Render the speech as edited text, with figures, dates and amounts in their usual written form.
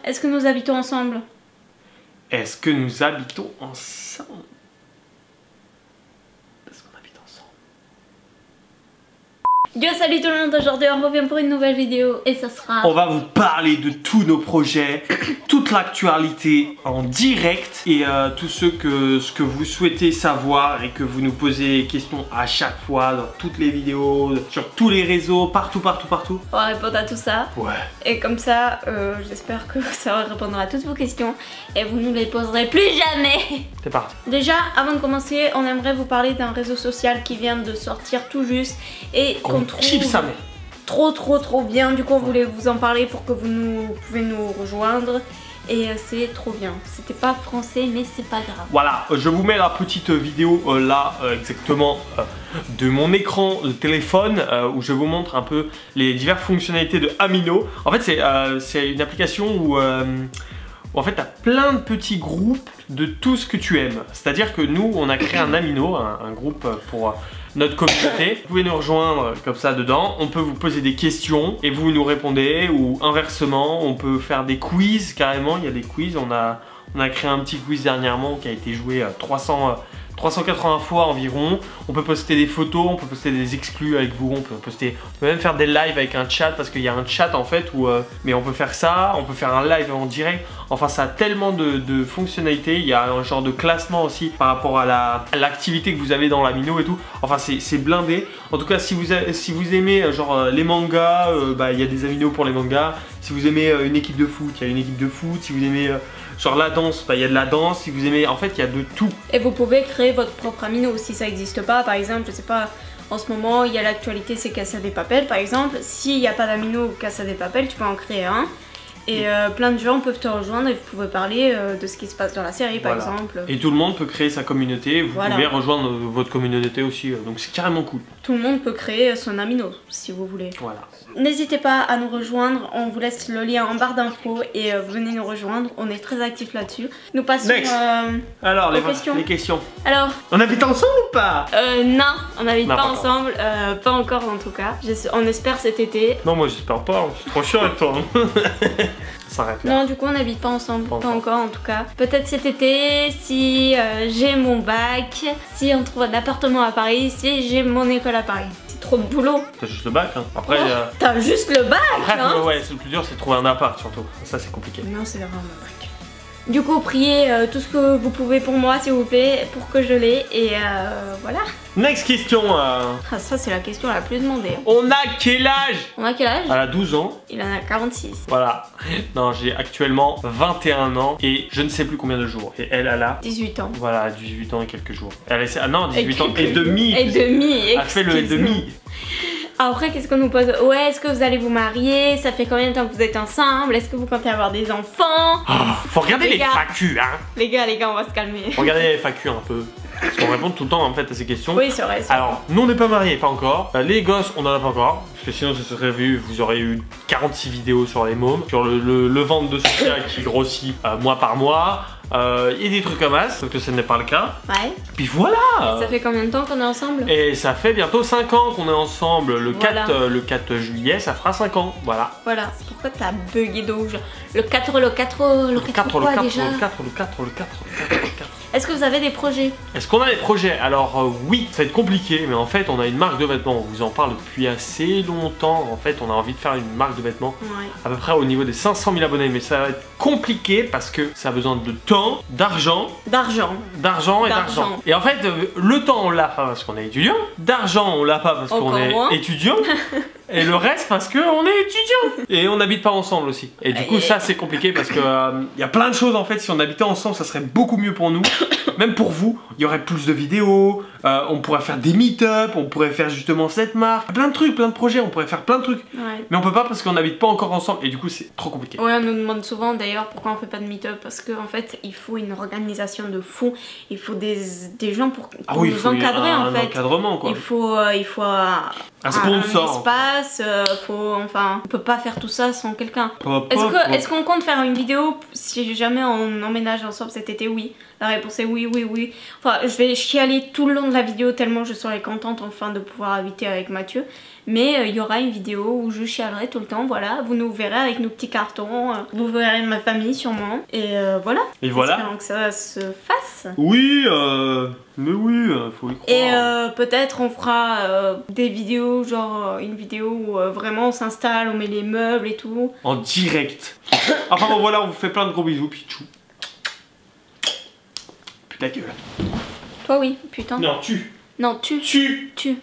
Est-ce que nous habitons ensemble? Est-ce que nous habitons ensemble? Est-ce qu'on habite ensemble? Yo, salut tout le monde, aujourd'hui on revient pour une nouvelle vidéo et ça sera... On va vous parler de tous nos projets, toute l'actualité en direct et tout ce que vous souhaitez savoir et que vous nous posez des questions à chaque fois dans toutes les vidéos, sur tous les réseaux, partout. On va répondre à tout ça. Ouais. Et comme ça, j'espère que ça va répondre à toutes vos questions et vous ne les poserez plus jamais. C'est parti. Déjà, avant de commencer, on aimerait vous parler d'un réseau social qui vient de sortir tout juste et qu'on trouve sa mère. trop bien. Du coup, on voulait vous en parler pour que vous pouvez nous rejoindre. Et c'est trop bien. C'était pas français, mais c'est pas grave. Voilà, je vous mets la petite vidéo là, exactement, de mon écran de téléphone où je vous montre un peu les diverses fonctionnalités de Amino. En fait, c'est une application où en fait, tu as plein de petits groupes de tout ce que tu aimes. C'est-à-dire que nous, on a créé un Amino, un groupe pour notre communauté. Vous pouvez nous rejoindre comme ça dedans. On peut vous poser des questions et vous nous répondez, ou inversement, on peut faire des quiz carrément. Il y a des quiz. On a créé un petit quiz dernièrement qui a été joué 380 fois environ. On peut poster des photos, on peut poster des exclus avec vous, on peut même faire des lives avec un chat parce qu'il y a un chat en fait où mais on peut faire ça, on peut faire un live en direct. Enfin, ça a tellement de fonctionnalités. Il y a un genre de classement aussi par rapport à l'activité que vous avez dans l'Amino et tout. Enfin, c'est blindé. En tout cas, si vous aimez genre les mangas, bah, il y a des Aminos pour les mangas. Si vous aimez une équipe de foot, il y a une équipe de foot. Si vous aimez genre la danse, bah, il y a de la danse. Si vous aimez, en fait, il y a de tout. Et vous pouvez créer votre propre Amino si ça n'existe pas. Par exemple, je sais pas, en ce moment, il y a l'actualité, c'est Casa de Papel par exemple. S'il n'y a pas d'Amino Casa de Papel, tu peux en créer un. Et plein de gens peuvent te rejoindre et vous pouvez parler de ce qui se passe dans la série par exemple. Et tout le monde peut créer sa communauté, vous pouvez rejoindre votre communauté aussi, donc c'est carrément cool. Tout le monde peut créer son Amino si vous voulez. Voilà. N'hésitez pas à nous rejoindre, on vous laisse le lien en barre d'infos et venez nous rejoindre, on est très actifs là-dessus. Nous passons alors, aux questions. Les questions. Alors, on habite ensemble ou pas? Non, on n'habite pas ensemble, pas encore en tout cas. On espère cet été. Non, moi j'espère pas, je suis trop chiant avec toi. Non, du coup on n'habite pas ensemble, pas encore en tout cas. Peut-être cet été, si j'ai mon bac, si on trouve un appartement à Paris, si j'ai mon école à Paris. C'est trop de boulot. T'as juste le bac, hein. Après, t'as juste le bac. Après, hein. Ouais, c'est le plus dur, c'est de trouver un appart surtout. Ça, c'est compliqué. Non, c'est vraiment le bac. Du coup, priez tout ce que vous pouvez pour moi, s'il vous plaît, pour que je l'ai. Et voilà. Next question. Ah, ça, c'est la question la plus demandée. On a quel âge? On a quel âge? Elle a 12 ans. Il en a 46. Voilà. Non, j'ai actuellement 21 ans et je ne sais plus combien de jours. Et elle a 18 ans. Voilà, 18 ans et quelques jours. Non, 18 ans et demi. Et demi. Elle fait le et demi. Après, qu'est-ce qu'on nous pose? Ouais, est-ce que vous allez vous marier? Ça fait combien de temps que vous êtes ensemble? Est-ce que vous comptez avoir des enfants? Faut regarder les FAQ, hein. Les gars, on va se calmer. Regardez les FAQ un peu. Parce qu'on répond tout le temps en fait à ces questions. Oui, c'est vrai. Alors, nous on n'est pas mariés, pas encore. Les gosses, on en a pas encore. Parce que sinon, ça serait vu, vous aurez eu 46 vidéos sur les mômes. Sur le ventre de Sophia qui grossit mois par mois. Il y a des trucs comme ça, sauf que ce n'est pas le cas. Ouais. Puis voilà. Ça fait combien de temps qu'on est ensemble? Et ça fait bientôt 5 ans qu'on est ensemble. Le 4 juillet, ça fera 5 ans. Voilà. Voilà. Pourquoi t'as bugué de ouf? Le 4 déjà? Le 4. Est-ce que vous avez des projets? Est-ce qu'on a des projets? Alors oui, ça va être compliqué, mais en fait on a une marque de vêtements. On vous en parle depuis assez longtemps. En fait, on a envie de faire une marque de vêtements à peu près au niveau des 500 000 abonnés. Mais ça va être compliqué parce que ça a besoin de temps, d'argent. Et en fait, le temps on l'a pas parce qu'on est étudiant. D'argent on l'a pas parce qu'on est étudiant. Et le reste parce qu'on est étudiant. Et on n'habite pas ensemble aussi. Et du coup ça c'est compliqué parce que y a plein de choses en fait. Si on habitait ensemble ça serait beaucoup mieux pour nous. Même pour vous, il y aurait plus de vidéos, on pourrait faire des meet-up, on pourrait faire justement cette marque, plein de trucs, plein de projets, on pourrait faire plein de trucs. Mais on peut pas parce qu'on n'habite pas encore ensemble et du coup c'est trop compliqué. Ouais, on nous demande souvent d'ailleurs pourquoi on fait pas de meet-up parce qu'en fait il faut une organisation de fou, il faut des gens pour nous encadrer en fait. Encadrement quoi. Il faut un sponsor. Un espace, on peut pas faire tout ça sans quelqu'un. Est-ce qu'on compte faire une vidéo si jamais on emménage ensemble cet été? Oui. La réponse est oui, oui, oui. Enfin, je vais chialer tout le long de la vidéo tellement je serai contente enfin de pouvoir habiter avec Mathieu. Mais il y aura une vidéo où je chialerai tout le temps, voilà. Vous nous verrez avec nos petits cartons, vous verrez ma famille sûrement. Et voilà. Et voilà. Espérons que ça se fasse. Oui, mais oui, faut y croire. Et peut-être on fera des vidéos, genre une vidéo où vraiment on s'installe, on met les meubles et tout. En direct. Enfin bon voilà, on vous fait plein de gros bisous, puis tchou. Putain gueule. Toi oui, putain. Non, tu. Non, tu. Tu. Tu.